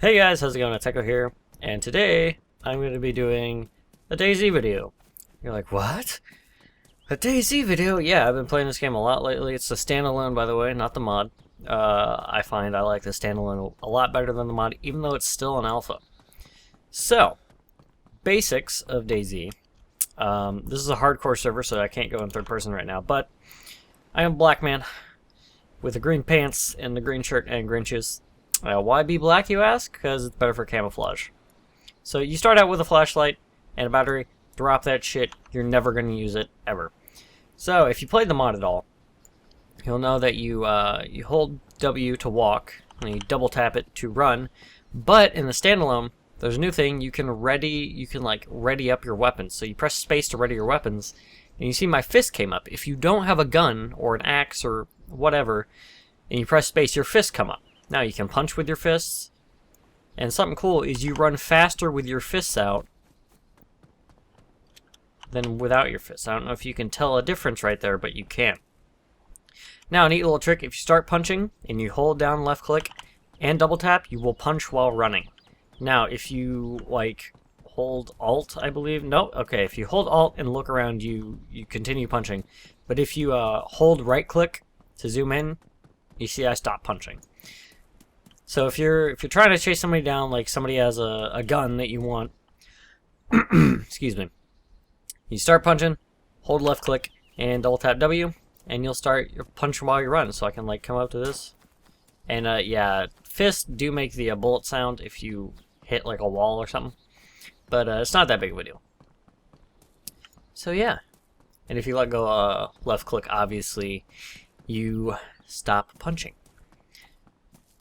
Hey guys, how's it going? It's Echo here, and today I'm going to be doing a DayZ video. You're like, what? A DayZ video? Yeah, I've been playing this game a lot lately. It's the standalone, by the way, not the mod. I find I like the standalone a lot better than the mod, even though it's still an alpha. So, basics of DayZ. This is a hardcore server, so I can't go in third person right now, but I am a black man with the green pants and the green shirt and green shoes. Why be black, you ask? Because it's better for camouflage. So you start out with a flashlight and a battery, drop that shit, you're never going to use it, ever. So if you played the mod at all, you'll know that you hold W to walk, and you double tap it to run, but in the standalone, there's a new thing, you can ready up your weapons. So you press space to ready your weapons, and you see my fist came up. If you don't have a gun, or an axe, or whatever, and you press space, your fists come up. Now you can punch with your fists, and something cool is you run faster with your fists out than without your fists. I don't know if you can tell a difference right there, but you can. Now a neat little trick, if you start punching and you hold down left click and double tap, you will punch while running. Now if you hold Alt, I believe, no, okay, if you hold Alt and look around, you continue punching, but if you hold right click to zoom in, you see I stop punching. So if you're trying to chase somebody down, like somebody has a gun that you want, excuse me, you start punching, hold left click, and double tap W, and you'll start your punch while you run. So I can come up to this, and yeah, fists do make the bullet sound if you hit a wall or something, but it's not that big of a deal. So yeah, and if you let go left click, obviously you stop punching.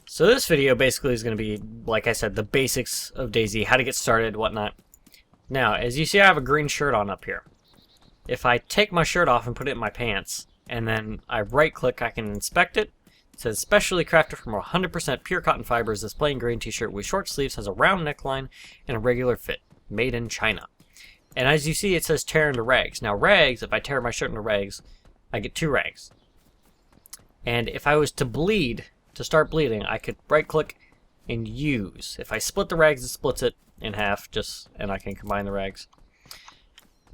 So this video basically is going to be, like I said, the basics of DayZ, how to get started, whatnot. Now, as you see, I have a green shirt on up here. If I take my shirt off and put it in my pants, and then I right-click, I can inspect it. It says, specially crafted from 100% pure cotton fibers, this plain green t-shirt with short sleeves has a round neckline and a regular fit, made in China. And as you see, it says tear into rags. Now, rags, if I tear my shirt into rags, I get 2 rags. And if I was to start bleeding, I could right-click and use. If I split the rags, it splits it in half, and I can combine the rags.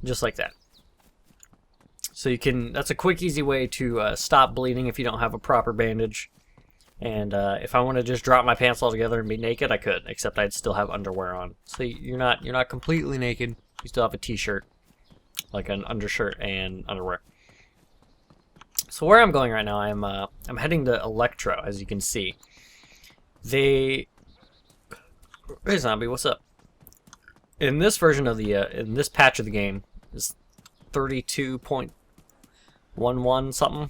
Just like that. So that's a quick, easy way to stop bleeding if you don't have a proper bandage. And if I want to just drop my pants altogether and be naked, I could, except I'd still have underwear on. So you're not completely naked. You still have a t-shirt, like an undershirt and underwear. So where I'm going right now, I'm heading to Electro, as you can see. Hey zombie, what's up? In this version of in this patch of the game, is 32.11 something.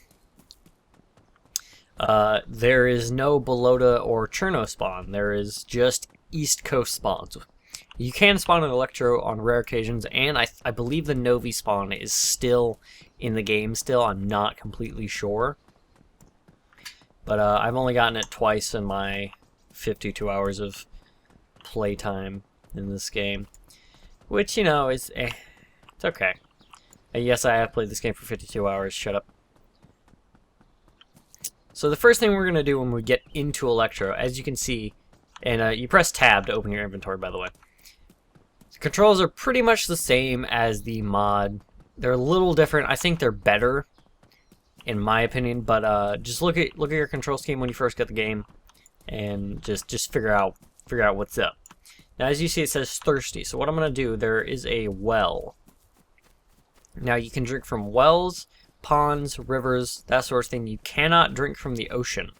There is no Belota or Cherno spawn. There is just East Coast spawns. You can spawn an Electro on rare occasions, and I believe the Novi spawn is still in the game still. I'm not completely sure. But I've only gotten it twice in my 52 hours of playtime in this game. Which, is it's okay. And yes, I have played this game for 52 hours. Shut up. So the first thing we're going to do when we get into Electro, as you can see, and you press tab to open your inventory, by the way. The controls are pretty much the same as the mod. They're a little different. I think they're better, in my opinion. But just look at your control scheme when you first get the game, and just figure out what's up. Now, as you see, it says thirsty. So what I'm gonna do, there is a well. Now you can drink from wells, ponds, rivers, that sort of thing. You cannot drink from the ocean.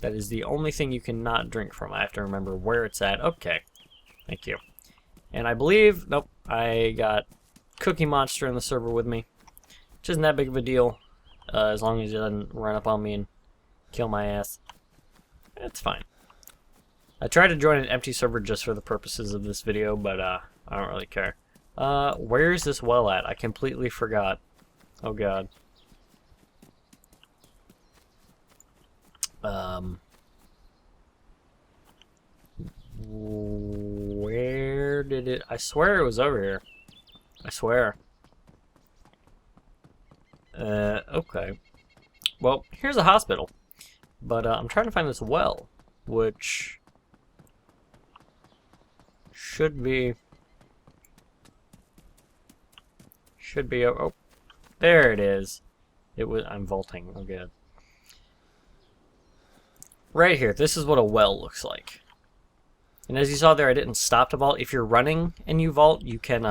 That is the only thing you cannot drink from. I have to remember where it's at. Okay, thank you. And I believe, nope, I got Cookie Monster in the server with me, which isn't that big of a deal, as long as he doesn't run up on me and kill my ass. It's fine. I tried to join an empty server just for the purposes of this video, but I don't really care. Where is this well at? I completely forgot. Oh god. Where did it... I swear it was over here. I swear. Okay. Well, here's a hospital. But I'm trying to find this well, which Should be... oh, there it is. I'm vaulting. Oh, good. Right here, this is what a well looks like. And as you saw there, I didn't stop to vault. If you're running and you vault, you can,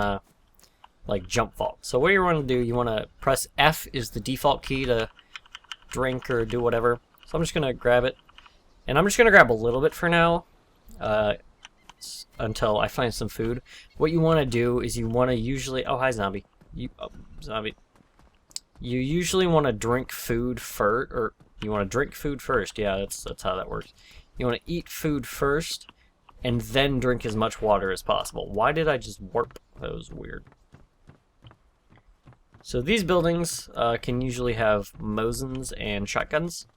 like, jump vault. So what you want to do, you want to press F is the default key to drink or do whatever. So I'm just going to grab it. And I'm just going to grab a little bit for now, until I find some food. What you want to do is you want to usually... Oh, hi, zombie. Zombie. You usually want to drink food first, or you want to drink food first. Yeah, that's how that works. You want to eat food first, and then drink as much water as possible. Why did I just warp? That was weird. So these buildings can usually have Mosins and shotguns,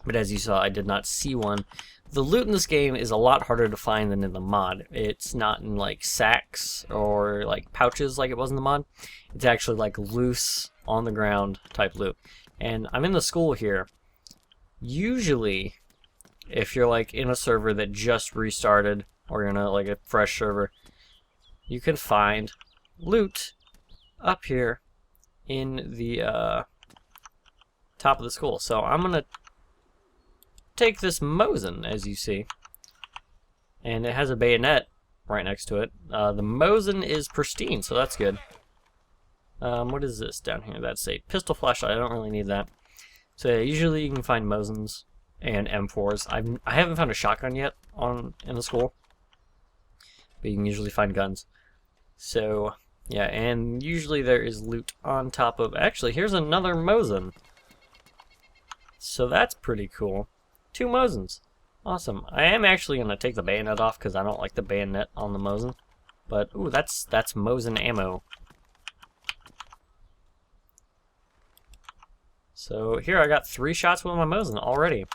but as you saw, I did not see one. The loot in this game is a lot harder to find than in the mod. It's not in like sacks or like pouches like it was in the mod. It's actually like loose, on the ground type loot. And I'm in the school here. Usually, if you're like in a server that just restarted, or you're in like a fresh server, you can find loot up here in the top of the school. So I'm gonna take this Mosin, as you see, and it has a bayonet right next to it. The Mosin is pristine, so that's good. What is this down here? That's a pistol flashlight. I don't really need that. So yeah, usually you can find Mosins and M4s. I haven't found a shotgun yet in the school, but you can usually find guns. So yeah, and usually there is loot on top of... Actually, here's another Mosin. So that's pretty cool. 2 Mosins. Awesome. I am actually going to take the bayonet off because I don't like the bayonet on the Mosin. But, ooh, that's Mosin ammo. So here I got 3 shots with my Mosin already.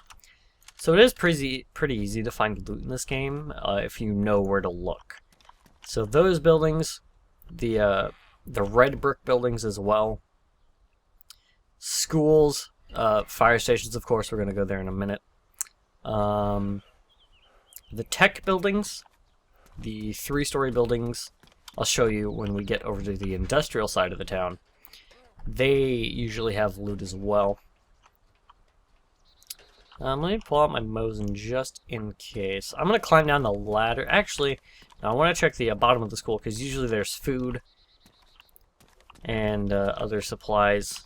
So it is pretty easy to find loot in this game if you know where to look. So those buildings, the red brick buildings as well, schools, fire stations, of course, we're going to go there in a minute. The tech buildings, the 3-story buildings, I'll show you when we get over to the industrial side of the town. They usually have loot as well. Let me pull out my Mosin just in case. I'm going to climb down the ladder. Actually, I want to check the bottom of the school because usually there's food and other supplies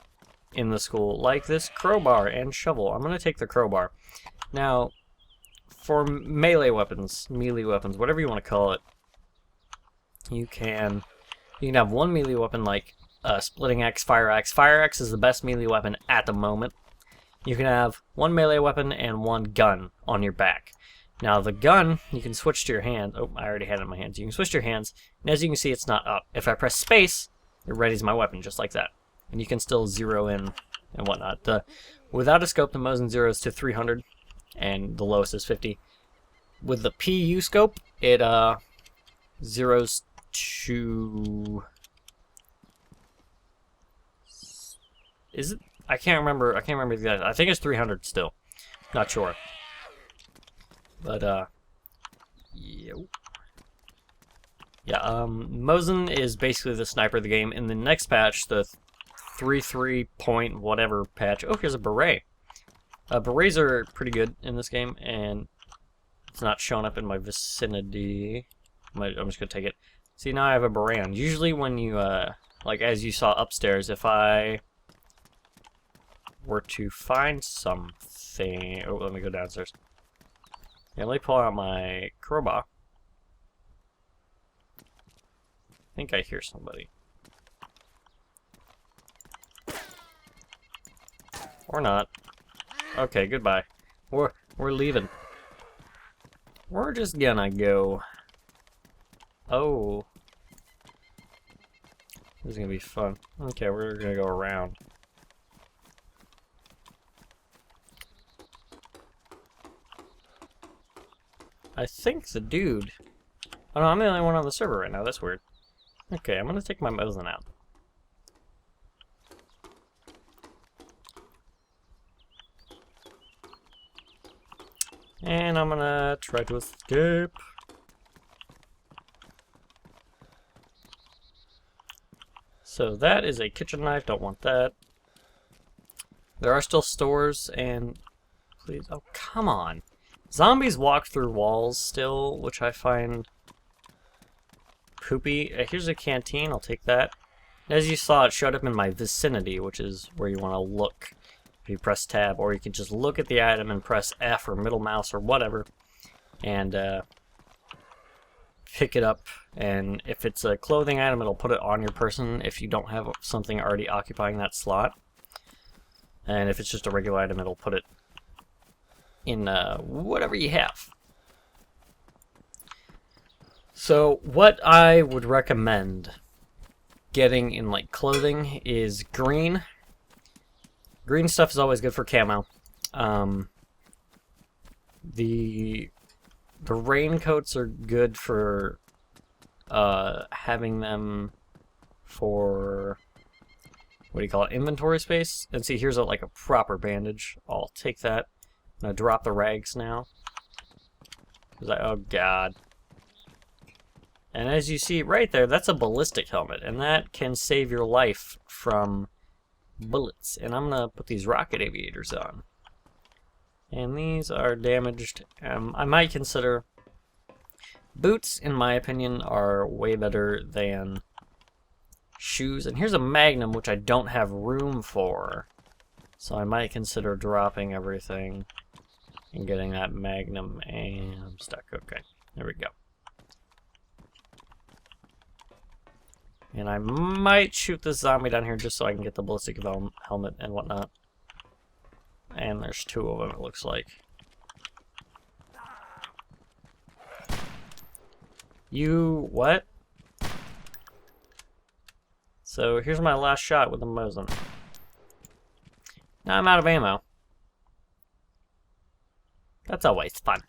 in the school, like this crowbar and shovel. I'm going to take the crowbar. Now, for melee weapons, whatever you want to call it, you can have one melee weapon like splitting axe, fire axe. Fire axe is the best melee weapon at the moment. You can have one melee weapon and one gun on your back. Now the gun, you can switch to your hand. Oh, I already had it in my hands. You can switch to your hands, and as you can see, it's not up. If I press space, it readies my weapon just like that. And you can still zero in and whatnot. Without a scope, the Mosin zeros to 300, and the lowest is 50. With the PU scope, it zeros to... Is it? I can't remember the exact. I think it's 300 still. Not sure. But yeah. Mosin is basically the sniper of the game. In the next patch, the 3.3 point whatever patch. Oh, here's a beret. Berets are pretty good in this game, and it's not showing up in my vicinity. I'm just gonna take it. See, now I have a beret on. Usually when you like as you saw upstairs, if I were to find something... Oh, let me go downstairs. Yeah, let me pull out my crowbar. I think I hear somebody. Or not. Okay, goodbye. We're leaving. We're just gonna go. Oh. This is gonna be fun. Okay, we're gonna go around. I think the dude... Oh no, I'm the only one on the server right now. That's weird. Okay, I'm gonna take my Mosin out. And I'm gonna try to escape. So that is a kitchen knife, don't want that. There are still stores, and please, oh come on. Zombies walk through walls still, which I find poopy. Here's a canteen, I'll take that. As you saw, it showed up in my vicinity, which is where you want to look. If you press tab, or you can just look at the item and press F or middle mouse or whatever, and pick it up. And if it's a clothing item, it'll put it on your person if you don't have something already occupying that slot. And if it's just a regular item, it'll put it in whatever you have. So what I would recommend getting in like clothing is green. Green stuff is always good for camo. The raincoats are good for having them for, what do you call it, inventory space. And see, here's like a proper bandage. I'll take that. I'm gonna drop the rags now. Oh god. And as you see right there, that's a ballistic helmet, and that can save your life from bullets. And I'm gonna put these rocket aviators on. And these are damaged. I might consider boots, in my opinion, are way better than shoes. And here's a magnum, which I don't have room for. So I might consider dropping everything and getting that magnum. And I'm stuck. Okay, there we go. And I might shoot this zombie down here just so I can get the ballistic helmet and whatnot. And there's two of them, it looks like. You... what? So here's my last shot with the Mosin. Now I'm out of ammo. That's always fun.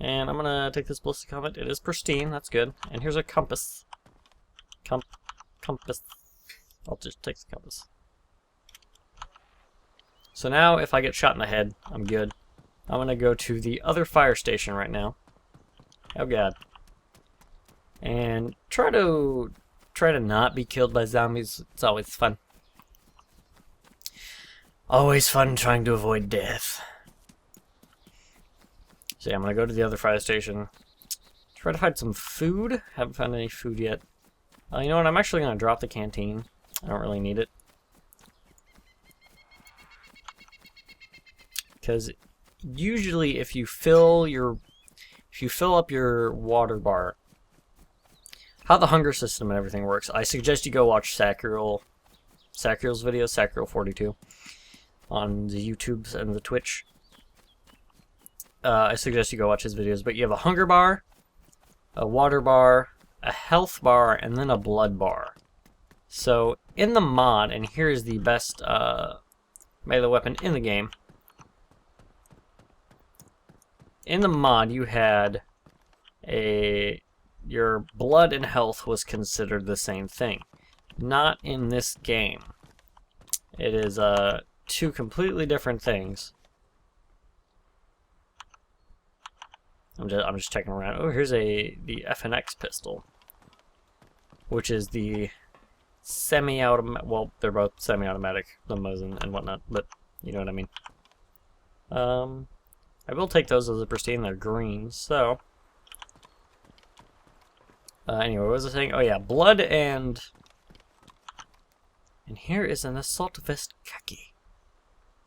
And I'm gonna take this ballistic helmet. It is pristine, that's good. And here's a compass. Compass. I'll just take the compass. So now, if I get shot in the head, I'm good. I'm gonna go to the other fire station right now. Oh god. And try to not be killed by zombies. It's always fun. Always fun trying to avoid death. So yeah, I'm gonna go to the other fire station. Try to find some food. Haven't found any food yet. You know what? I'm actually gonna drop the canteen. I don't really need it. Because usually if you fill up your water bar, how the hunger system and everything works, I suggest you go watch Sacriel's video, Sacriel42, on the YouTubes and the Twitch. I suggest you go watch his videos, but you have a hunger bar, a water bar, a health bar, and then a blood bar. So in the mod, and here is the best melee weapon in the game. In the mod, you had your blood and health was considered the same thing. Not in this game. It is two completely different things. I'm just checking around. Oh, here's the FNX pistol, which is the semi-automatic. Well, they're both semi-automatic, the Mosin and whatnot, but you know what I mean. I will take those as a pristine. They're green, so. Anyway, what was I saying? Oh yeah, blood and here is an assault vest khaki.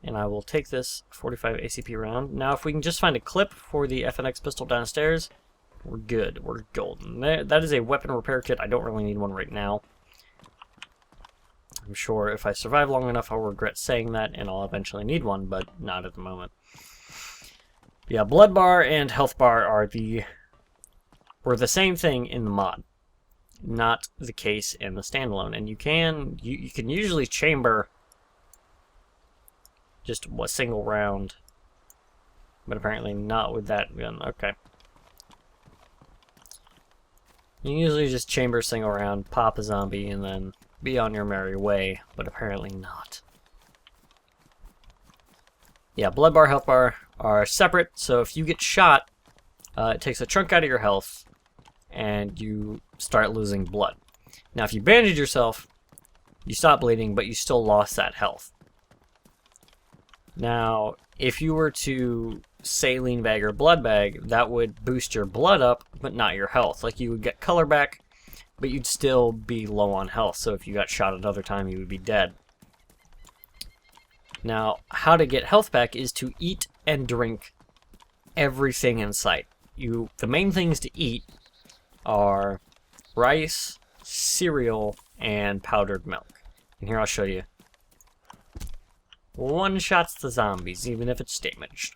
And I will take this 45 ACP round. Now, if we can just find a clip for the FNX pistol downstairs, we're good. We're golden. That is a weapon repair kit. I don't really need one right now. I'm sure if I survive long enough, I'll regret saying that, and I'll eventually need one, but not at the moment. Yeah, blood bar and health bar were the same thing in the mod. Not the case in the standalone. And you can usually chamber just a single round, but apparently not with that gun. Okay. You usually just chamber single round, pop a zombie, and then be on your merry way, but apparently not. Yeah, blood bar, health bar are separate, so if you get shot, it takes a chunk out of your health, and you start losing blood. Now, if you bandage yourself, you stop bleeding, but you still lost that health. Now, if you were to saline bag or blood bag, that would boost your blood up, but not your health. Like, you would get color back, but you'd still be low on health. So if you got shot another time, you would be dead. Now, how to get health back is to eat and drink everything in sight. The main things to eat are rice, cereal, and powdered milk. And here I'll show you. One-shots the zombies, even if it's damaged.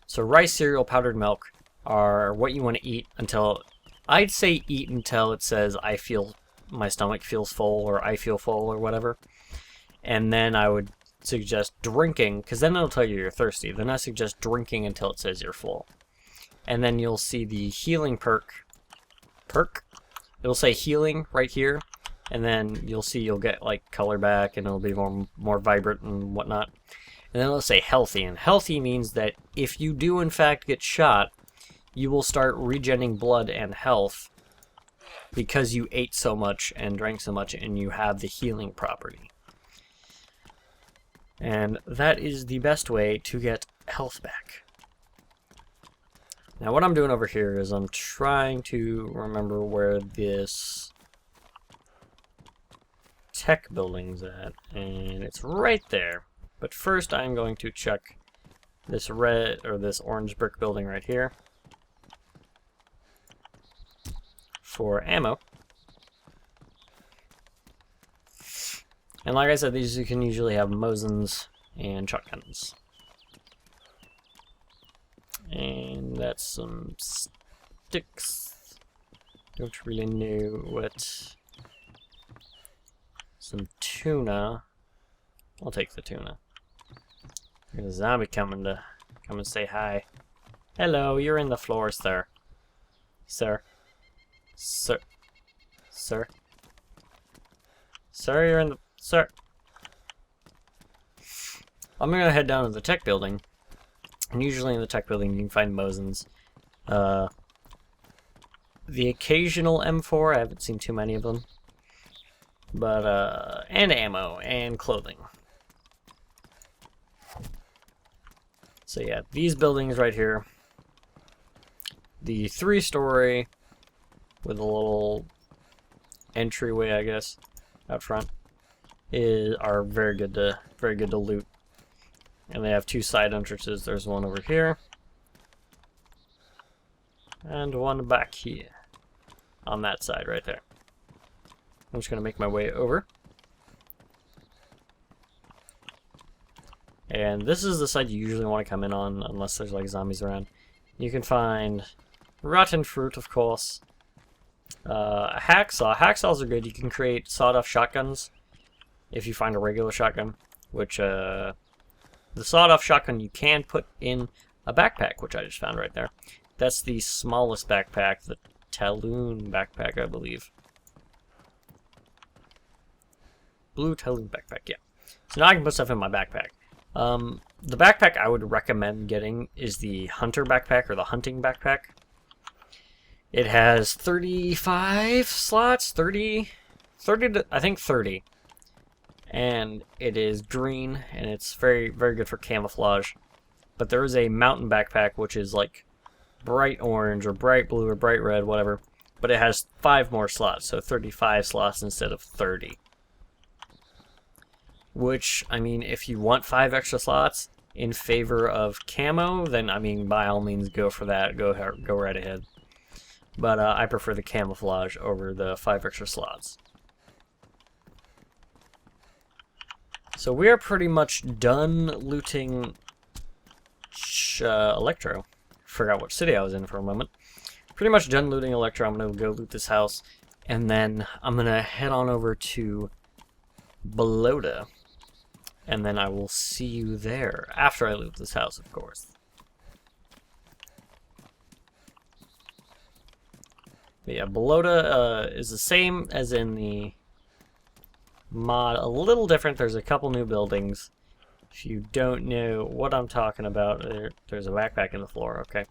So rice, cereal, powdered milk are what you want to eat until... I'd say eat until it says my stomach feels full, or I feel full, or whatever. And then I would suggest drinking, because then it'll tell you you're thirsty. Then I suggest drinking until it says you're full. And then you'll see the healing perk. It'll say healing right here. And then you'll get like color back, and it'll be more vibrant and whatnot. And then it'll say healthy, and healthy means that if you do in fact get shot, you will start regenerating blood and health because you ate so much and drank so much, and you have the healing property. And that is the best way to get health back. Now what I'm doing over here is I'm trying to remember where this tech building's at, and it's right there. But first I'm going to check this this orange brick building right here for ammo. And like I said, these you can usually have Mosins and shotguns. And that's some sticks. Don't really know what. Some tuna. I'll take the tuna. There's a zombie coming to come and say hi. Hello, you're in the floor, sir. Sir. Sir. Sir. Sir, you're in the... Sir. I'm gonna head down to the tech building. And usually in the tech building you can find Mosins. The occasional M4, I haven't seen too many of them. But, and ammo, and clothing. So yeah, these buildings right here. The 3-story with a little entryway, I guess, out front, are very good to loot. And they have 2 side entrances. There's one over here, and one back here, on that side right there. I'm just gonna make my way over. And this is the side you usually want to come in on, unless there's like zombies around. You can find rotten fruit, of course. A hacksaw. Hacksaws are good. You can create sawed-off shotguns if you find a regular shotgun, which the sawed-off shotgun you can put in a backpack, which I just found right there. That's the smallest backpack, the Talon backpack, I believe. Blue Talon backpack, yeah. So now I can put stuff in my backpack. The backpack I would recommend getting is the Hunter backpack, or the Hunting backpack. It has 35 slots, 30 to, I think 30. And it is green, and it's very, very good for camouflage. But there is a mountain backpack, which is like bright orange, or bright blue, or bright red, whatever. But it has 5 more slots, so 35 slots instead of 30. Which, I mean, if you want 5 extra slots in favor of camo, then, I mean, by all means, go for that. Go right ahead. But I prefer the camouflage over the 5 extra slots. So we are pretty much done looting Electro. Forgot which city I was in for a moment. Pretty much done looting Electro. I'm going to go loot this house. And then I'm going to head on over to Belota. And then I will see you there, after I loot this house, of course. But yeah, Belota is the same as in the mod, a little different. There's a couple new buildings. If you don't know what I'm talking about, there's a backpack in the floor, okay.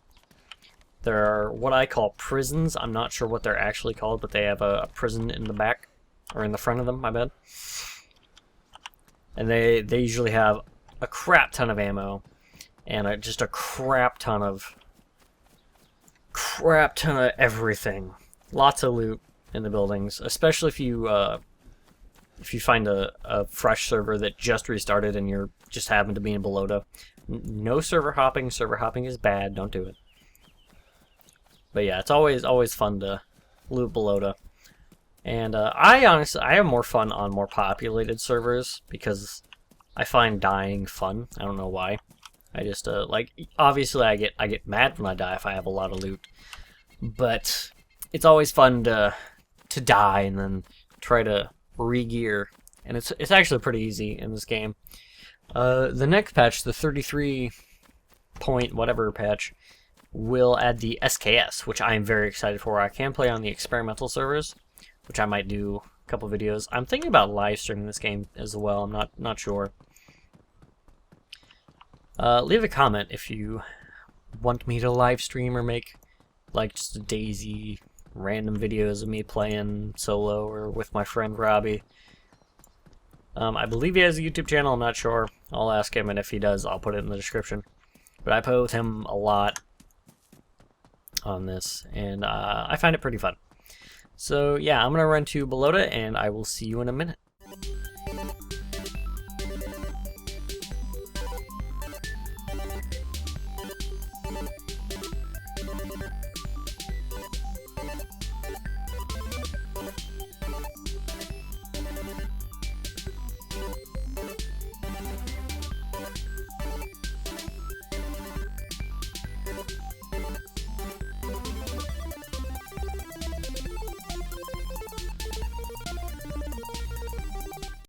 There are what I call prisons. I'm not sure what they're actually called, but they have a prison in the back, or in the front of them, my bad. And they usually have a crap ton of ammo, and just a crap ton of everything. Lots of loot in the buildings, especially if you find a fresh server that just restarted and you're just happen to be in Balota. No server hopping. Server hopping is bad. Don't do it. But yeah, it's always fun to loot Balota. And I honestly have more fun on more populated servers because I find dying fun. I don't know why. I just like, obviously I get mad when I die if I have a lot of loot, but it's always fun to die and then try to re-gear, and it's actually pretty easy in this game. The next patch, the 33 point whatever patch, will add the SKS, which I am very excited for. I can play on the experimental servers, which I might do a couple videos. I'm thinking about live streaming this game as well. I'm not sure. Leave a comment if you want me to live stream or make like just a DayZ random videos of me playing solo or with my friend Robbie. I believe he has a YouTube channel. I'm not sure. I'll ask him, and if he does, I'll put it in the description. But I play with him a lot on this, and I find it pretty fun. So yeah, I'm gonna run to Balota, and I will see you in a minute.